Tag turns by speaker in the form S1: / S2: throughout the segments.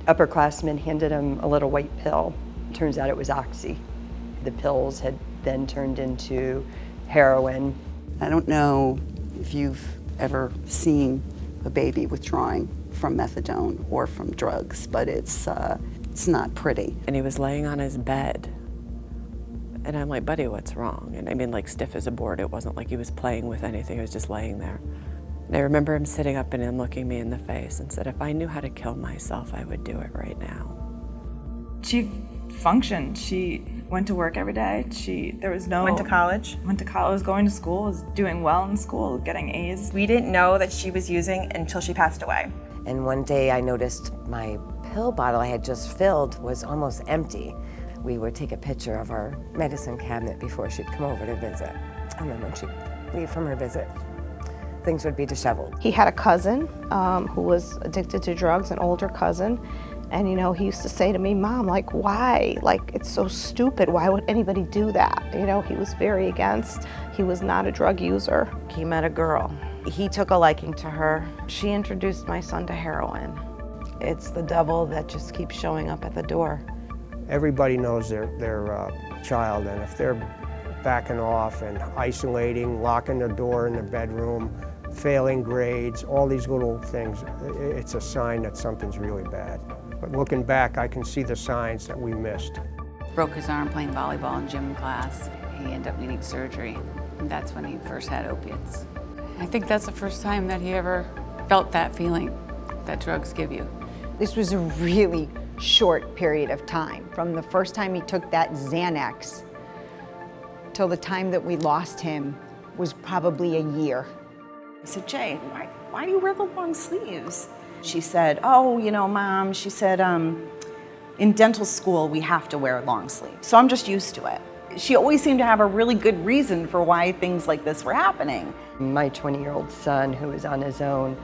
S1: Upperclassmen handed him a little white pill. Turns out it was oxy. The pills had then turned into heroin.
S2: I don't know if you've ever seen a baby withdrawing from methadone or from drugs, but it's not pretty.
S3: And he was laying on his bed. And I'm like, buddy, what's wrong? And I mean, like stiff as a board. It wasn't like he was playing with anything. He was just laying there. And I remember him sitting up and him looking me in the face and said, if I knew how to kill myself, I would do it right now.
S4: She functioned. She went to work every day. There was no...
S5: Went to college,
S4: was going to school, was doing well in school, getting A's.
S5: We didn't know that she was using until she passed away.
S6: And one day I noticed my pill bottle I had just filled was almost empty. We would take a picture of our medicine cabinet before she'd come over to visit. And then when she'd leave from her visit, things would be disheveled.
S7: He had a cousin who was addicted to drugs, an older cousin. And you know, he used to say to me, Mom, like, why? Like, it's so stupid. Why would anybody do that? You know, he was very against. He was not a drug user.
S8: He met a girl. He took a liking to her. She introduced my son to heroin. It's the devil that just keeps showing up at the door.
S9: Everybody knows their child, and if they're backing off and isolating, locking the door in the bedroom, failing grades, all these little things, it's a sign that something's really bad. But looking back, I can see the signs that we missed.
S10: Broke his arm playing volleyball in gym class. He ended up needing surgery, and that's when he first had opiates. I think that's the first time that he ever felt that feeling that drugs give you.
S11: This was a really short period of time. From the first time he took that Xanax till the time that we lost him was probably a year.
S8: I said, Jay, why do you wear the long sleeves? She said, oh, you know, Mom, she said, in dental school, we have to wear long sleeves. So I'm just used to it. She always seemed to have a really good reason for why things like this were happening.
S1: My 20-year-old son, who was on his own,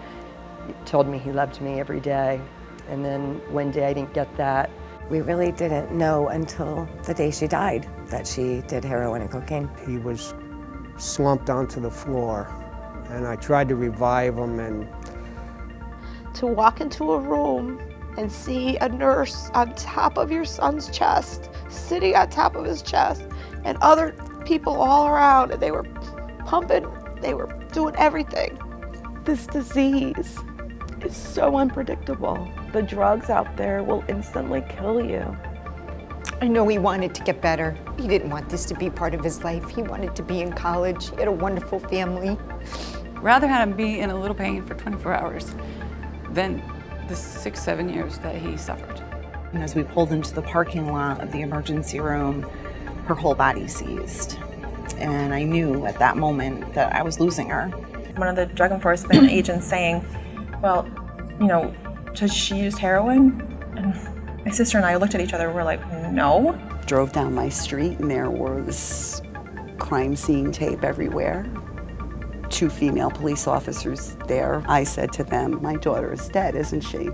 S1: told me he loved me every day. And then one day I didn't get that.
S6: We really didn't know until the day she died that she did heroin and cocaine.
S9: He was slumped onto the floor, and I tried to revive him. And
S7: To walk into a room and see a nurse on top of your son's chest, sitting on top of his chest, and other people all around, and they were pumping, they were doing everything. This disease is so unpredictable. The drugs out there will instantly kill you.
S11: I know he wanted to get better. He didn't want this to be part of his life. He wanted to be in college. He had a wonderful family.
S10: Rather had him be in a little pain for 24 hours than the 6-7 years that he suffered.
S8: And as we pulled into the parking lot of the emergency room, her whole body seized. And I knew at that moment that I was losing her.
S5: One of the drug enforcement agents saying, well, you know, does she use heroin? And my sister and I looked at each other and we're like, no.
S2: Drove down my street and there was crime scene tape everywhere. 2 female police officers there. I said to them, my daughter is dead, isn't she?